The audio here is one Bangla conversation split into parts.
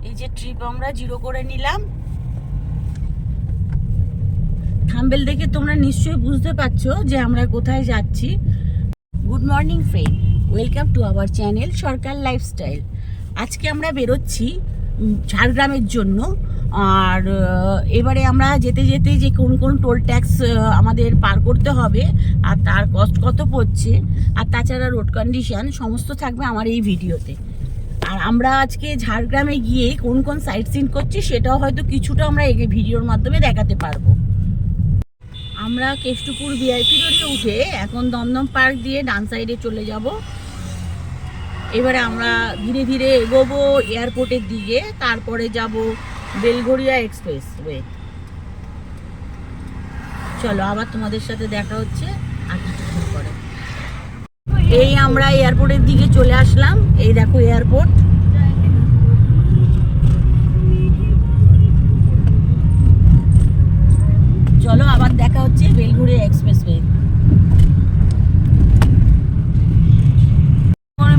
এই যে ট্রিপ আমরা 0 করে নিলাম। থাম্বনেল দেখে তোমরা নিশ্চয়ই বুঝতে পারছো যে আমরা কোথায় যাচ্ছি। Good morning friend, welcome to our channel Sarkar lifestyle. আজকে আমরা বেরোচ্ছি ঝাড়গ্রামের জন্য। আর এবারে আমরা যেতে যেতে যে কোন কোন টোল ট্যাক্স আমাদের পার করতে হবে আর তার কস্ট কত পড়ছে আর তাছাড়া রোড কন্ডিশন সমস্ত থাকবে আমার এই ভিডিওতে। আর আমরা আজকে ঝাড়গ্রামে গিয়ে কোন কোন সাইট সিন করছি সেটাও হয়তো কিছুটা আমরা এই ভিডিওর মাধ্যমে দেখাতে পারবো। আমরা কেষ্টপুর ভিআইপি রোডে উঠে এখন দমদম পার্ক দিয়ে ডান সাইডে চলে যাব। এবারে আমরা ধীরে ধীরে এগোবো এয়ারপোর্টের দিকে, তারপরে যাব বেলঘরিয়া এক্সপ্রেস ওয়ে। চলো আবার তোমাদের সাথে দেখা হচ্ছে আর কিছুক্ষণ পরে। এই আমরা এয়ারপোর্টের দিকে চলে আসলাম। এই দেখো এয়ারপোর্ট। চলো আবার দেখা হচ্ছে Belgharia express way.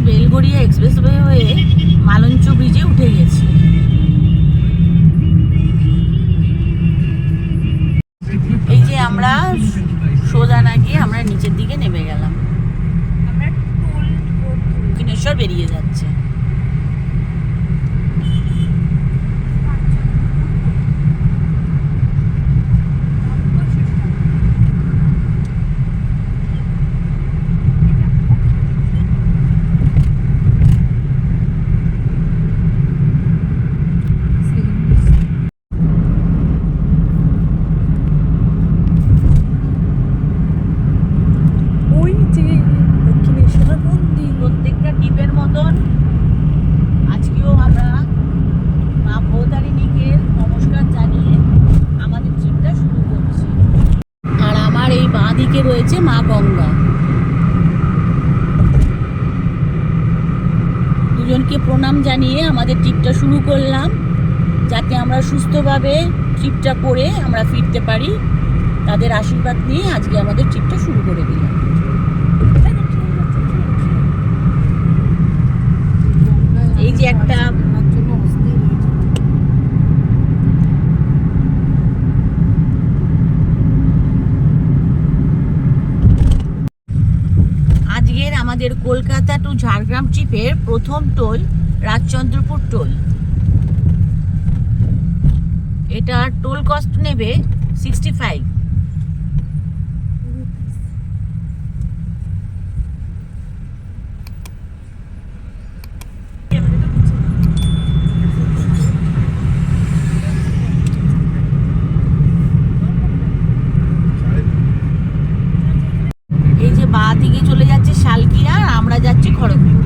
Belgharia express way হয়ে মালঞ্চ ব্রিজে উঠে গেছি। এই যে আমরা সোজা না গিয়ে আমরা নিচের দিকে নেমে গেলাম। দক্ষিণেশ্বর বেরিয়ে যাচ্ছে। প্রত্যেকটা টিপের মতন আজকেও আমরা মা ভৌতারিণীকে নমস্কার জানিয়ে আমাদের ট্রিপটা শুরু করছি। আর আমার এই বাঁ দিকে রয়েছে মা গঙ্গা। দুজনকে প্রণাম জানিয়ে আমাদের ট্রিপটা শুরু করলাম, যাতে আমরা সুস্থভাবে ট্রিপটা করে আমরা ফিরতে পারি। তাদের আশীর্বাদ নিয়ে আজকে আমাদের ট্রিপটা শুরু করে দিলাম। এই যে একটা আজকের আমাদের কলকাতা টু ঝাড়গ্রাম ট্রিপের প্রথম টোল রাজচন্দ্রপুর টোল। এটা টোল কস্ট নেবে 65। এই যে বাঁ দিকে চলে যাচ্ছে শালকিয়া, আর আমরা যাচ্ছি খড়গপুর।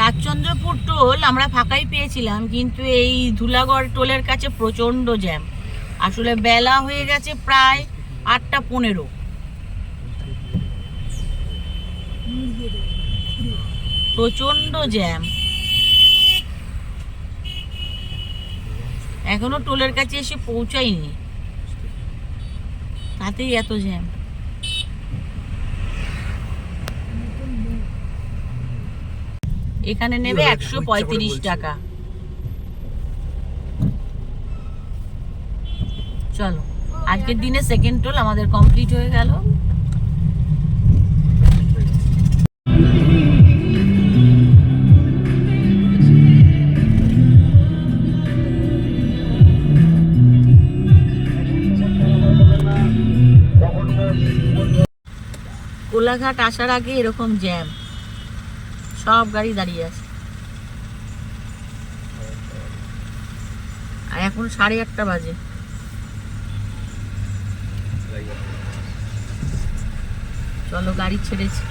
রাজচন্দ্রপুর টোল আমরা ফাঁকাই পেয়েছিলাম, কিন্তু এই ধুলাগড় টোলের কাছে প্রচন্ড জ্যাম। আসলে বেলা হয়ে গেছে প্রায় 8:15। প্রচন্ড জ্যাম, এখনো টোলের কাছে এসে পৌঁছায়নি, তাতেই এত জ্যাম। এখানে নেবে 135 টাকা। চলো আজকের দিনে সেকেন্ড টোল আমাদের কমপ্লিট হয়ে গেল। কোলাঘাট আসার আগে এরকম জ্যাম, সব গাড়ি দাঁড়িয়ে আছে। আর এখন 8:30 বাজে। চলো গাড়ি ছেড়েছি।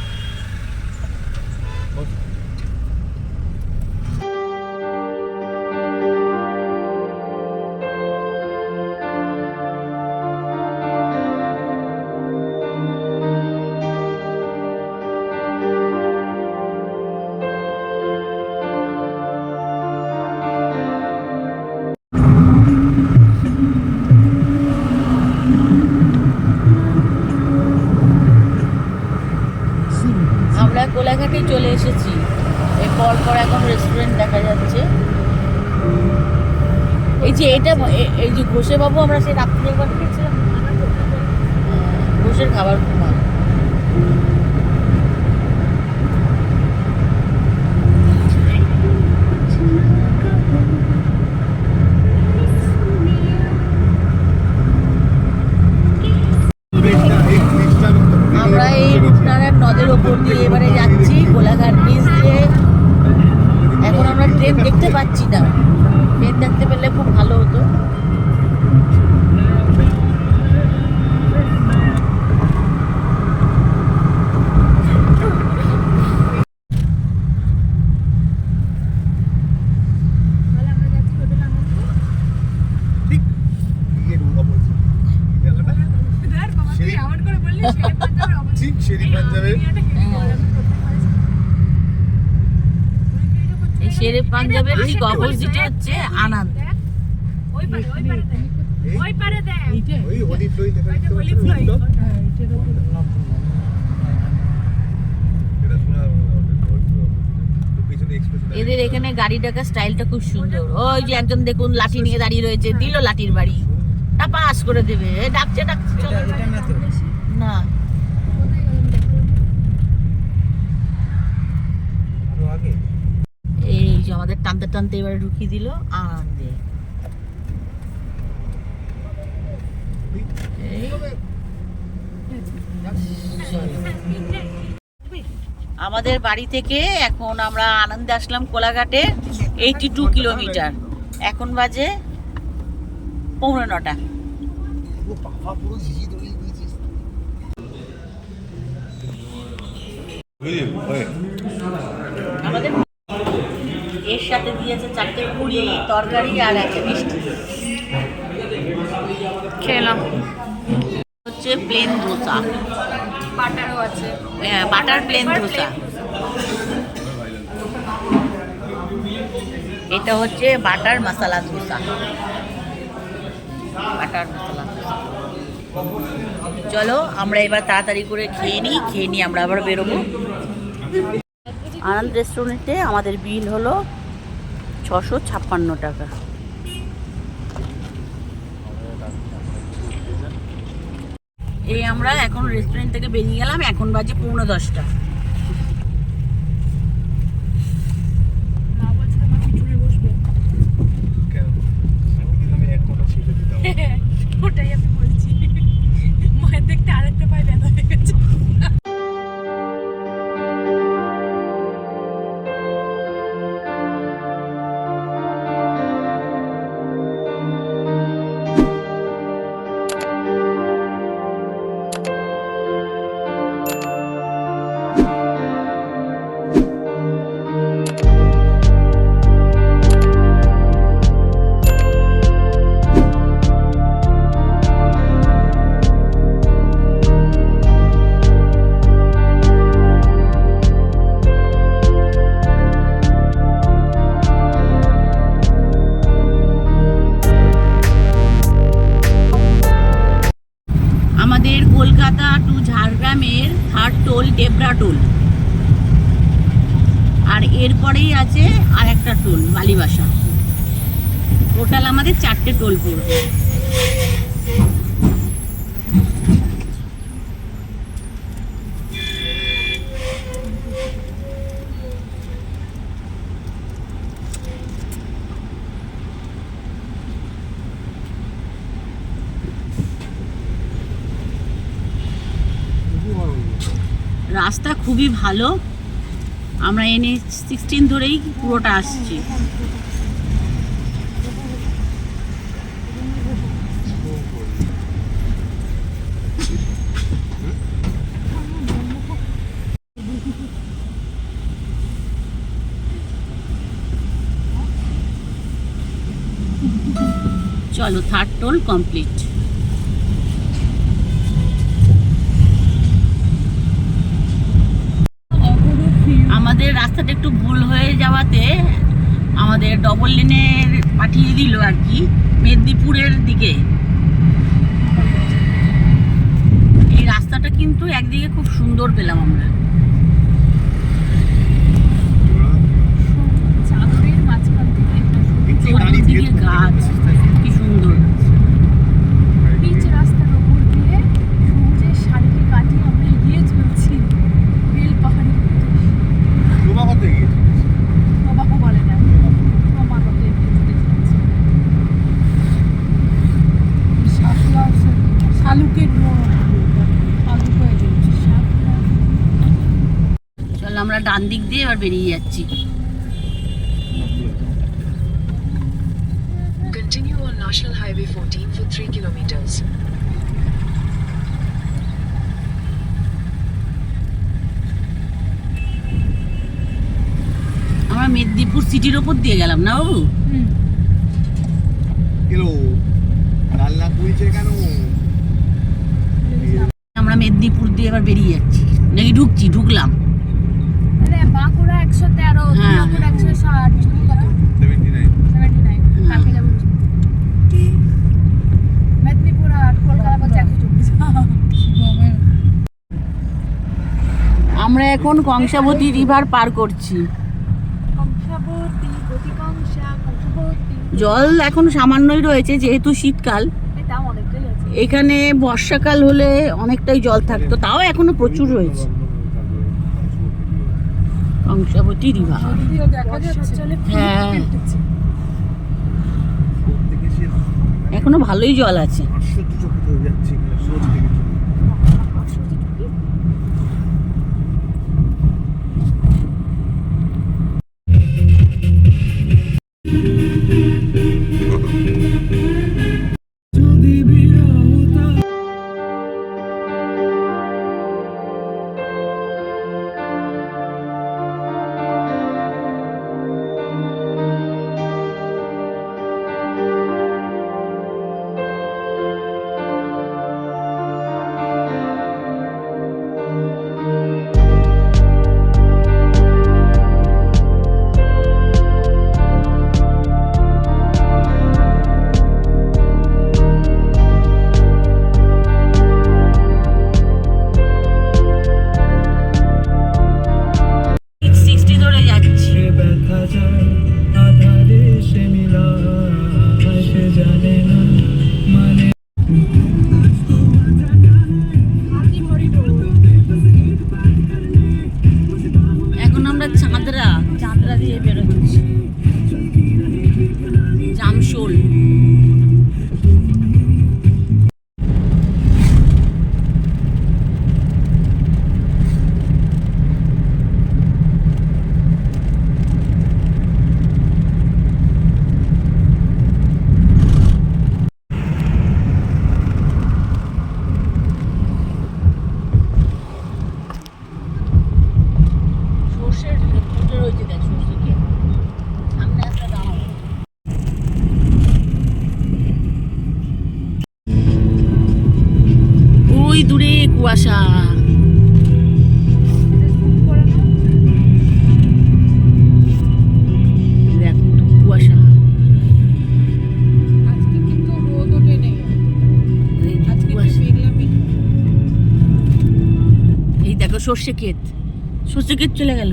কোলাঘাটে চলে এসেছি। এই পর এখন রেস্টুরেন্ট দেখা যাচ্ছে। এই যে এটা এই যে ঘোষে বাবু, আমরা সেই রাত্রে একবার খেয়েছিলাম, ঘোষের খাবার খুব ভালো। আমরা এই রূপনারায়ণ নদের ওপর দিয়ে এবারে যাচ্ছি, কোলাঘাট ব্রিজ দিয়ে। এখন আমরা ট্রেন দেখতে পাচ্ছি না, ট্রেন দেখতে পেলে খুব ভালো হতো। শেরে পাঞ্জাবের ঠিক অপোজিটে হচ্ছে আনন্দ। এদের এখানে গাড়ি ডাকার স্টাইলটা খুব সুন্দর। ওই যে একজন দেখুন লাঠি নিয়ে দাঁড়িয়ে রয়েছে, দিল লাঠির বাড়ি, তা পাস করে দেবে। ডাকছে না, এই যে আমাদের টানতে টানতে এবারে ঢুকিয়ে দিল আনন্দে। আমাদের বাড়ি থেকে এখন আমরা আনন্দে আসলাম কোলাঘাটে, 82 কিলোমিটার। এখন বাজে 8:45। আমাদের এর সাথে দিয়েছে 4টে পুরি, তরকারি আর একটা মিষ্টি। খেলাম হচ্ছে প্লেন ধোসা, বাটারও আছে। হ্যাঁ, বাটার প্লেন ধোসা। এটা হচ্ছে বাটার মশলা ধোসা, বাটার মশলা ধোসা। চলো আমরা এবার তাড়াতাড়ি করে খেয়ে নিই আমরা আবার বেরোবো। আনন্দ রেস্টুরেন্টে আমাদের বিল হলো 656 টাকা। এই আমরা এখন রেস্টুরেন্ট থেকে বেরিয়ে গেলাম, এখন বাজে 9:45। ওটাই আমি বলছি, মায়ের দেখতে আরেকটা পায়ে ব্যথা হয়ে গেছে। কলকাতা টু ঝাড়গ্রামের 3rd টোল ডেবরা টোল, আর এরপরেই আছে আর একটা টোল বালিবাসা। টোটাল আমাদের 4টে টোল পড়বে। রাস্তা খুবই ভালো, আমরা NH-16 ধরেই পুরোটা আসছি। চলো 3rd টোল কমপ্লিট। আমাদের রাস্তাটা একটু ভুল হয়ে যাওয়াতে আমাদের ডবল লেনে পাঠিয়ে দিল আর কি, মেদিনীপুরের দিকে। এই রাস্তাটা কিন্তু একদিকে খুব সুন্দর পেলাম আমরা। চল আমরা ডান দিক দিয়ে এবার বেরিয়ে যাচ্ছি। Continue on National Highway 14 for 3 kilometers. আমরা মেদিনীপুর সিটির ওপর দিয়ে গেলাম না বাবু? এলো লাল লাল বইছে কেন? আমরা মেদিনীপুর দিয়ে এবার বেরিয়ে যাচ্ছি নাকি ঢুকলাম? আরে বাঁকুড়া 113, হ্যাঁ। বাঁকুড়া 160, কত? 79 79 কাকে যাবো? মেদিনীপুর আর কলকাতা বলছে 124। আমরা এখন কংসাবতী রিভার পার করছি। কংসাবতী, গতিকংসা, কংসাবতী। জল এখন সামান্যই রয়েছে যেহেতু শীতকাল। এই দাম অনেকটাই আছে। এখানে বর্ষাকাল হলে অনেকটাই জল থাকতো, তাও এখনো প্রচুর রয়েছে। কংসাবতী রিভার, নদীও দেখা যাচ্ছে। হ্যাঁ প্রত্যেকে সে এখনো ভালোই জল আছে। আশ্চর্য চকিত হয়ে যাচ্ছে এখানে সত্যি কিছু এখন আমরা চাঁদরা দিয়ে বেরোচ্ছি, জামশোল। সর্ষের ফুটে রয়েছে, দেখ সর্ষে ক্ষেত। সামনে একটা দাঁড়াবো। ওই দূরে কুয়াশা, দেখো তো কুয়াশা। আজকে কিন্তু রোদ ওঠে নেই। এই আজকে কুয়াশা। মেঘলামি। এই দেখো সর্ষে ক্ষেত, সর্ষে ক্ষেত চলে গেল।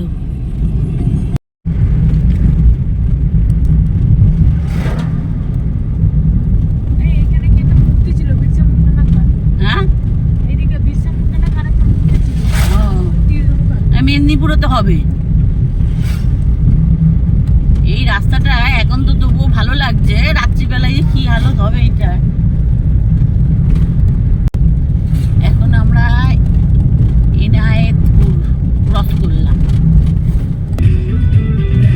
এই এখানে কি একটা মূর্তি ছিল, বিরসা মুন্ডা না কার? হ্যাঁ, এইদিকে বিরসা মুন্ডা না কার একটা মূর্তি ছিল। ও, তীর মেদিনীপুরে তো হবে। এই রাস্তাটা এখন তো তবুও ভালো লাগছে, রাত্রিবেলায় কি হালত হবে এটা। এখন আমরা এনায়েতপুর ক্রস করলাম,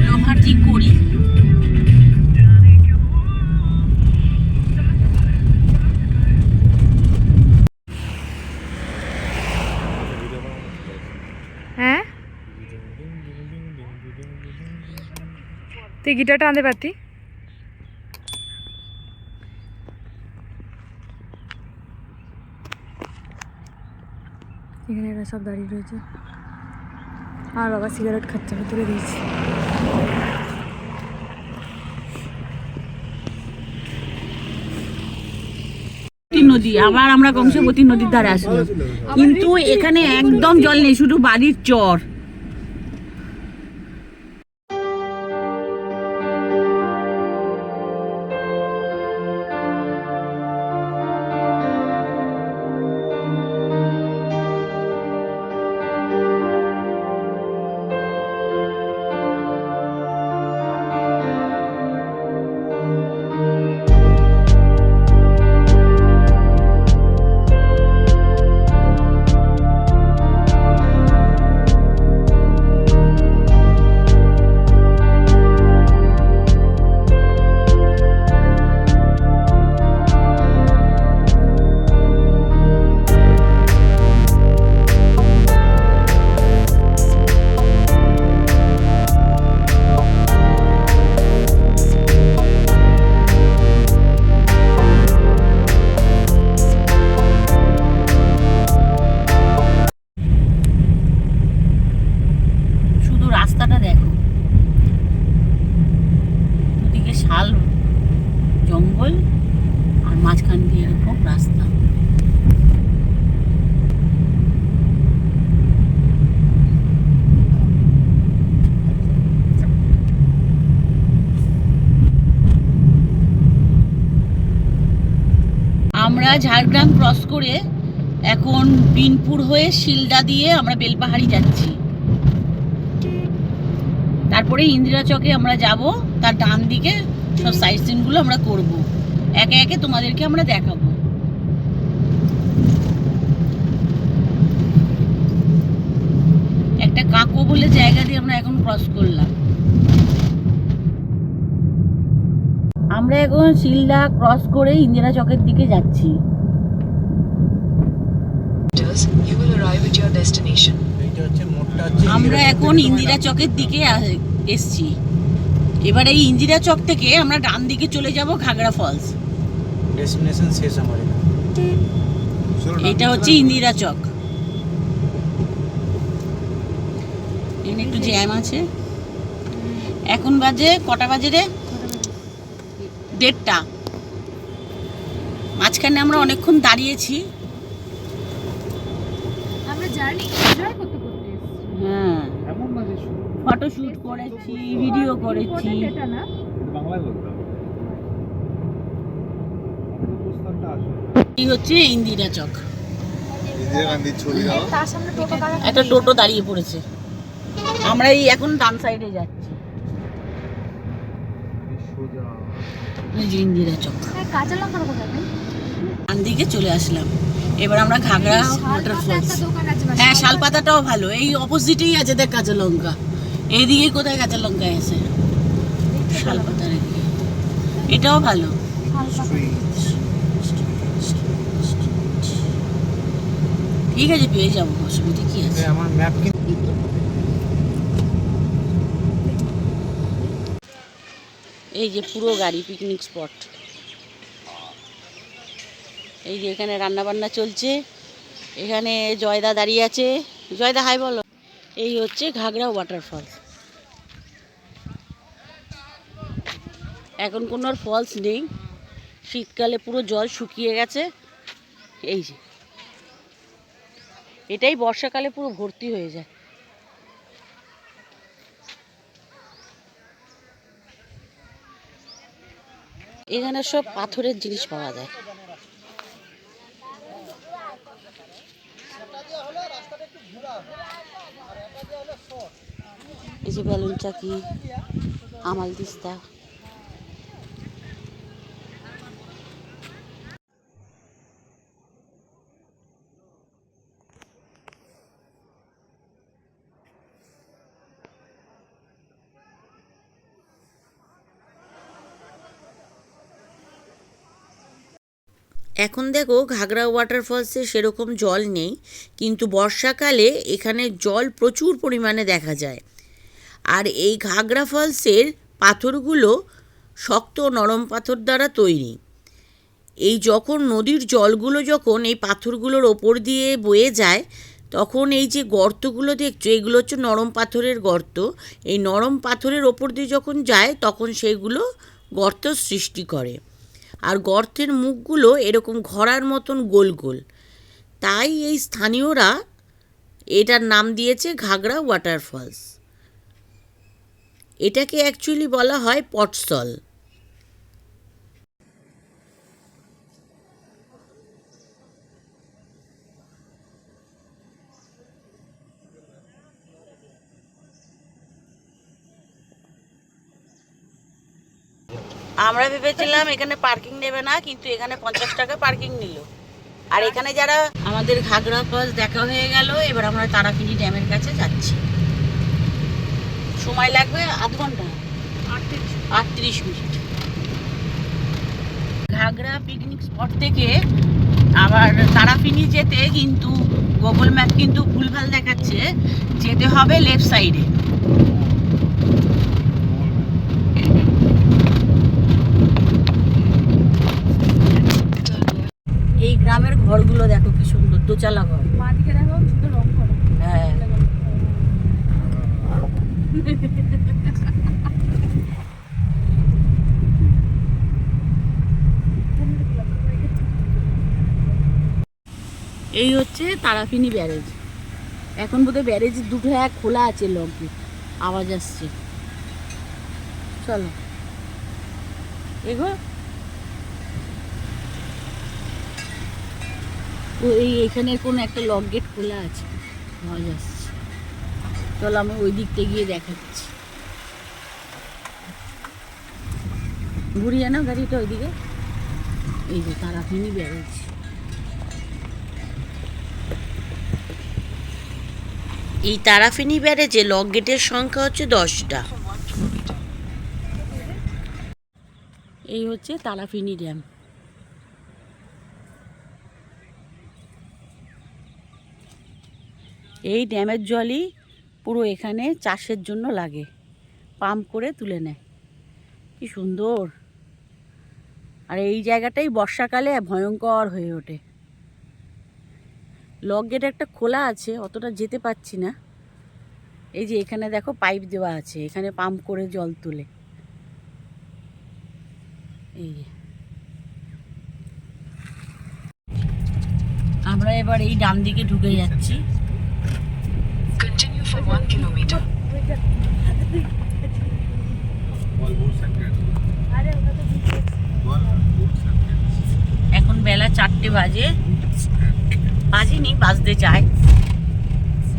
লোহাটি করি। হ্যাঁ, তুই গিটারটা আনতে পারতি। এখানে এরা সব দাঁড়িয়ে রয়েছে, আর বাবা সিগারেট খাচ্ছে, আমি তুলে দিয়েছি। নদী, আবার আমরা কংসাবতী নদীর ধারে আসলাম, কিন্তু এখানে একদম জল নেই, শুধু বাড়ির চর। আমরা ঝাড়গ্রাম ক্রস করে এখন বিনপুর হয়ে শিলদা দিয়ে আমরা বেলপাহাড়ি যাচ্ছি। তারপরে ইন্দিরা চকে আমরা যাব, তার ডান দিকে সব সাইট সিনগুলো আমরা করব, একে একে তোমাদেরকে আমরা দেখাবো। একটা কাকো বলে জায়গা দিয়ে আমরা এখন ক্রস করলাম। আমরা এখন শিলদা ক্রস করে ইন্দিরা চকের দিকে যাচ্ছি। You will arrive at your destination. এইটা হচ্ছে মোড়টা হচ্ছে আমরা এখন ইন্দিরা চকের দিকে এসছি। এবার এই ইন্দিরা চক থেকে আমরা ডান দিকে চলে যাব ঘাগড়া ফলস। ডেস্টিনেশন শেষ আমার এটা হচ্ছে ইন্দিরা চক। এখানে একটু জ্যাম আছে। এখন বাজে কটা বাজে রে? 1:30। মাঝখানে আমরা অনেকক্ষণ দাঁড়িয়েছি। আমরা জার্নি এনজয় করতে করতে হ্যাঁ, এমন না যে ফটোশুট করেছি, ভিডিও করেছি। এটা না বাংলায় বলতে হবে। প্রস্তাবটা আসে এই হচ্ছে ইন্দিরা চক। ইন্দিরা গান্ধীর ছবি দাও। তার সামনে টোটো দাঁড়ানো একটা টোটো দাঁড়িয়ে পড়েছে। আমরা এই এখন ডান সাইডে যাচ্ছি। সোজা এই যে ইন্দিরা চক। কাঁচা লঙ্কার কোথায় ভাই? ডান দিকে চলে আসলাম। এবার আমরা ঘাগড়া ওয়াটারফলস। একটা দোকান আছে হ্যাঁ, শালপাতাটাও ভালো। এই অপোজিটেই আছে দেখ কাঁচা লঙ্কা। এইদিকে কোথায় কাঁচা লঙ্কা আছে? শালপাতার এদিকে। এটাও ভালো। ঠিক আছে, পেয়ে যাবো, অসুবিধা কি আছে। আমার ম্যাপ কিন্তু এই যে পুরো গাড়ি পিকনিক স্পট। এই যে এখানে রান্না বান্না চলছে। এখানে জয়দা দাঁড়িয়ে আছে। জয়দা হাই বলো। এই হচ্ছে ঘাগড়া ওয়াটারফল। এখন কোনো আর ফলস নেই, শীতকালে পুরো জল শুকিয়ে গেছে। এই যে এটাই বর্ষাকালে পুরো ভর্তি হয়ে যায়। এখানে সব পাথরের জিনিস পাওয়া যায়। এই যে বেলুন চাকি, আমাল দিস্তা। এখন দেখো ঘাগড়া ওয়াটারফলসে সেরকম জল নেই, কিন্তু বর্ষাকালে এখানে জল প্রচুর পরিমাণে দেখা যায়। আর এই ঘাগড়া ফলসের পাথরগুলো শক্ত নরম পাথর দ্বারা তৈরি। এই যখন নদীর জলগুলো যখন এই পাথরগুলোর ওপর দিয়ে বয়ে যায়, তখন এই যে গর্তগুলো দেখছো, এগুলো হচ্ছে নরম পাথরের গর্ত। এই নরম পাথরের ওপর দিয়ে যখন যায়, তখন সেগুলো গর্ত সৃষ্টি করে। আর গর্তের মুখগুলো এরকম ঘোড়ার মতন গোল গোল। তাই এই স্থানীয়রা এটার নাম দিয়েছে ঘাগড়া ওয়াটারফলস। এটাকে অ্যাকচুয়ালি বলা হয় পটসল। আমরা ভেবেছিলাম এখানে পার্কিং নেবে না, কিন্তু এখানে 50 টাকা পার্কিং নিল। আর এখানে যারা আমাদের ঘাগড়া ফলস দেখা হয়ে গেল, এবার আমরা তারাপীনি ড্যামের কাছে যাচ্ছি। সময় লাগবে আধ ঘন্টা, 38 মিনিট। ঘাগড়া পিকনিক স্পট থেকে আবার তারাপীনি যেতে কিন্তু গুগল ম্যাপ কিন্তু ভুলভাল দেখাচ্ছে, যেতে হবে লেফট সাইডে। এই গ্রামের ঘরগুলো দেখো কি সুন্দর, দোচালা ঘর। মাটিকে দেখো সুন্দর রং করা। হ্যাঁ, এই হচ্ছে তারাপীনি ব্যারেজ। এখন বোধহয় ব্যারেজ দুটো এক খোলা আছে, লম্পি আওয়াজ আসছে। চলো এগো। এইখানে কোনো একটা লক গেট খোলা আছে, আওয়াজ আসছে। চলো আমি ওই দিকটা গিয়ে দেখাচ্ছি। ঘুরিয়ে নাও গাড়িটা ওইদিকে। এই যে তারাফিনি ব্যারেজ। এই তারাফিনি ব্যারেজে লক গেটের সংখ্যা হচ্ছে 10টা। এই হচ্ছে তারাফিনি ড্যাম। এই ড্যামের জলই পুরো এখানে চাষের জন্য লাগে, পাম্প করে তুলে নেয়। কি সুন্দর। আর এই জায়গাটাই বর্ষাকালে ভয়ঙ্কর হয়ে ওঠে। লক গেট একটা খোলা আছে, অতটা যেতে পারছি না। এই যে এখানে দেখো পাইপ দেওয়া আছে, এখানে পাম্প করে জল তুলে। এই যে আমরা এবার এই ডান দিকে ঢুকে যাচ্ছি। Continue for 1 kilometer. এখন বেলা 4টে বাজে, বাজেনি, বাজতে চায়।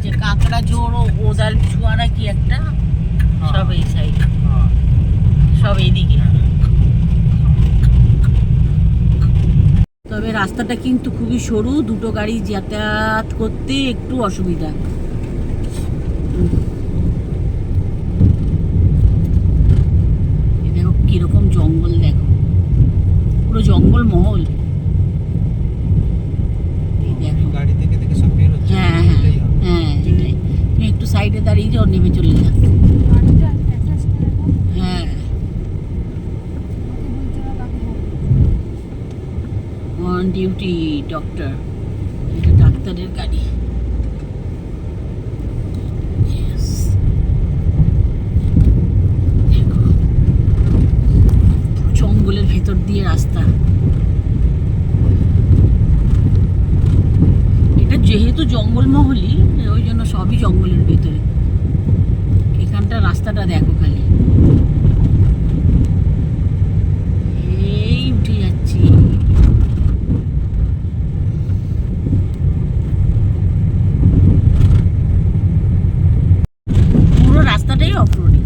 যে কাঁকড়া জোর ওদাল ছুয়ারা কি একটা, সব এই সাইড, সব এইদিকে। তবে রাস্তাটা কিন্তু খুবই সরু, দুটো গাড়ি যাতায়াত করতে একটু অসুবিধা। দেখো কিরকম জঙ্গল, দেখো পুরো জঙ্গল মহল। গাড়ি থেকে থেকে সব বের হচ্ছে। হ্যাঁ হ্যাঁ হ্যাঁ, এটাই। তুমি একটু সাইডে দাঁড়িয়ে যাও, নেমে চলে যাও। হ্যাঁ, অন ডিউটি ডক্টর, এটা ডাক্তারের গাড়ি। Yes. দেখো, জঙ্গলের ভেতর দিয়ে রাস্তা। এটা যেহেতু জঙ্গলমহলই, ওই জন্য সবই জঙ্গলের ভেতরে। এখানটা রাস্তাটা দেখো খালি, এই উঠে যাচ্ছি। পুরো রাস্তাটাই অফরোডিং।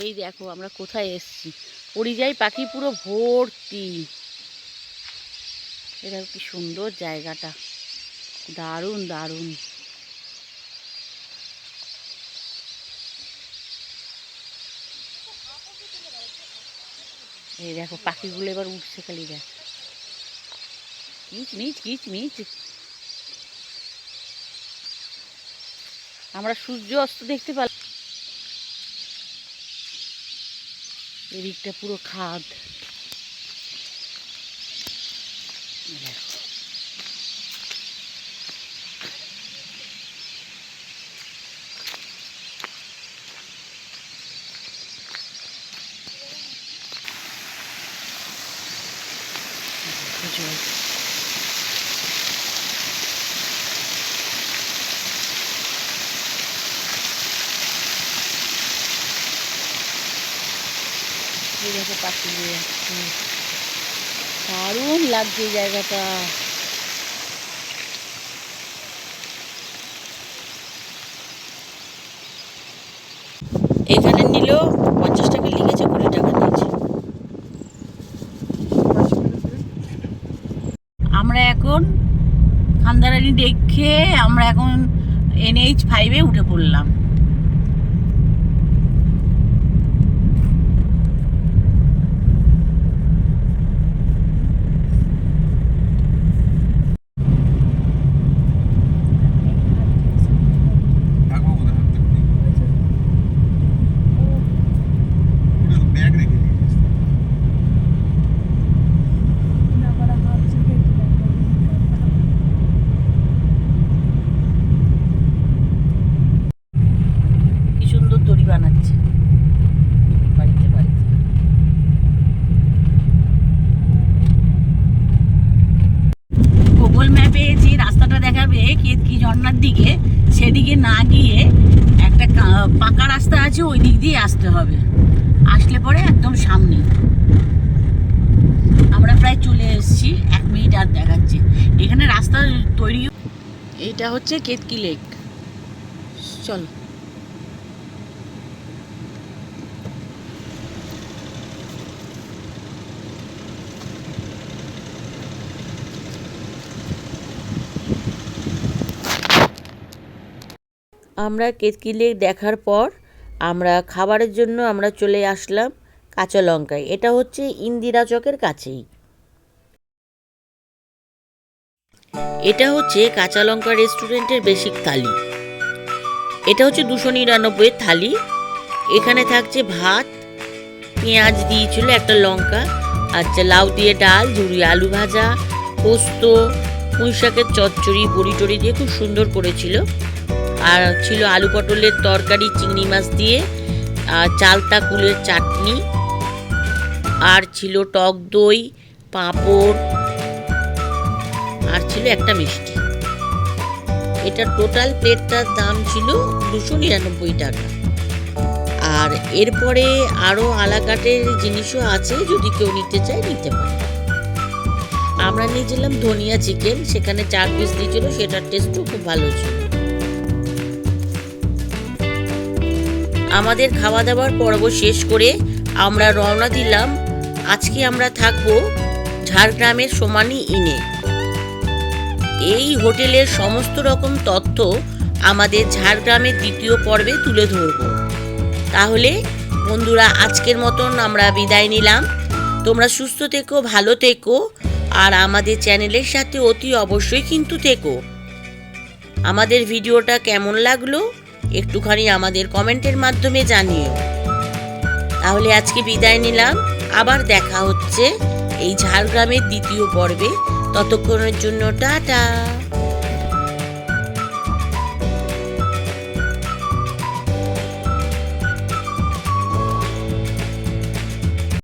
এই দেখো আমরা কোথায় এসেছি, পরিযায়ী পাখি পুরো ভর্তি। এটা কি সুন্দর জায়গাটা, দারুণ দারুণ। এই দেখো পাখিগুলো এবার উঠছে, খালি দেখ, কিচ মিচ কিচ মিচ। আমরা সূর্য অস্ত দেখতে পেলাম। এদিকটা পুরো খাদ। দেখো জল। এই দেখো পাখি দিয়ে যাচ্ছে, দারুণ লাগছে এই জায়গাটা। এখানে নিলেও 50 টাকা লিখেছে, 20 টাকা নিয়েছে। আমরা এখন খান্দারানি দেখে আমরা এখন NH5-এ উঠে পড়লাম। গুগল ম্যাপে যে রাস্তাটা দেখাবে কেতকি ঝর্ণার দিকে, সেদিকে না গিয়ে একটা পাকা রাস্তা আছে, ওই দিক দিয়ে আসতে হবে। আসলে পরে একদম সামনে। আমরা প্রায় চলে এসেছি, 1 মিনিট আর দেখাচ্ছে। এখানে রাস্তা তৈরি। এইটা হচ্ছে কেতকি লেক। চলো। আমরা কেতকি লেক দেখার পর আমরা খাবারের জন্য আমরা চলে আসলাম কাঁচা লঙ্কায়। এটা হচ্ছে ইন্দিরা চকের কাছেই। এটা হচ্ছে কাঁচা লঙ্কা রেস্টুরেন্টের বেসিক থালি। এটা হচ্ছে 299 থালি। এখানে থাকছে ভাত, পেঁয়াজ দিয়েছিল, একটা লঙ্কা, আচ্ছা লাউ দিয়ে ডাল, ঝুরি আলু ভাজা, পোস্ত, পুঁই শাকের চচ্চড়ি, বড়ি টড়ি দিয়ে খুব সুন্দর করেছিল। আর ছিল আলু পটলের তরকারি, চিংড়ি মাছ দিয়ে, চালতা কুলের চাটনি, আর ছিল টক দই, পাঁপড়, আর ছিল একটা মিষ্টি। এটা টোটাল প্লেটটার দাম ছিল 299 টাকা। আর এরপরে আরও আলাকাটের জিনিসও আছে, যদি কেউ নিতে চায় নিতে পারে। আমরা নিয়েছিলাম ধনিয়া চিকেন, সেখানে 4 পিস দিয়েছিল, সেটার টেস্টও খুব ভালো ছিল। আমাদের খাওয়া দাওয়ার পর্ব শেষ করে আমরা রওনা দিলাম। আজকে আমরা থাকবো ঝাড়গ্রামের সোমানি ইনে। এই হোটেলের সমস্ত রকম তথ্য আমাদের ঝাড়গ্রামের দ্বিতীয় পর্বে তুলে ধরব। তাহলে বন্ধুরা, আজকের মতন আমরা বিদায় নিলাম। তোমরা সুস্থ থেকো, ভালো থেকো, আর আমাদের চ্যানেলের সাথে অতি অবশ্যই কিন্তু থেকো। আমাদের ভিডিওটা কেমন লাগলো একটুখানি আমাদের কমেন্টের মাধ্যমে জানিও। তাহলে আজকে বিদায় নিলাম, আবার দেখা হচ্ছে এই ঝাড়গ্রামের দ্বিতীয় পর্বে। ততক্ষণের জন্য টাটা।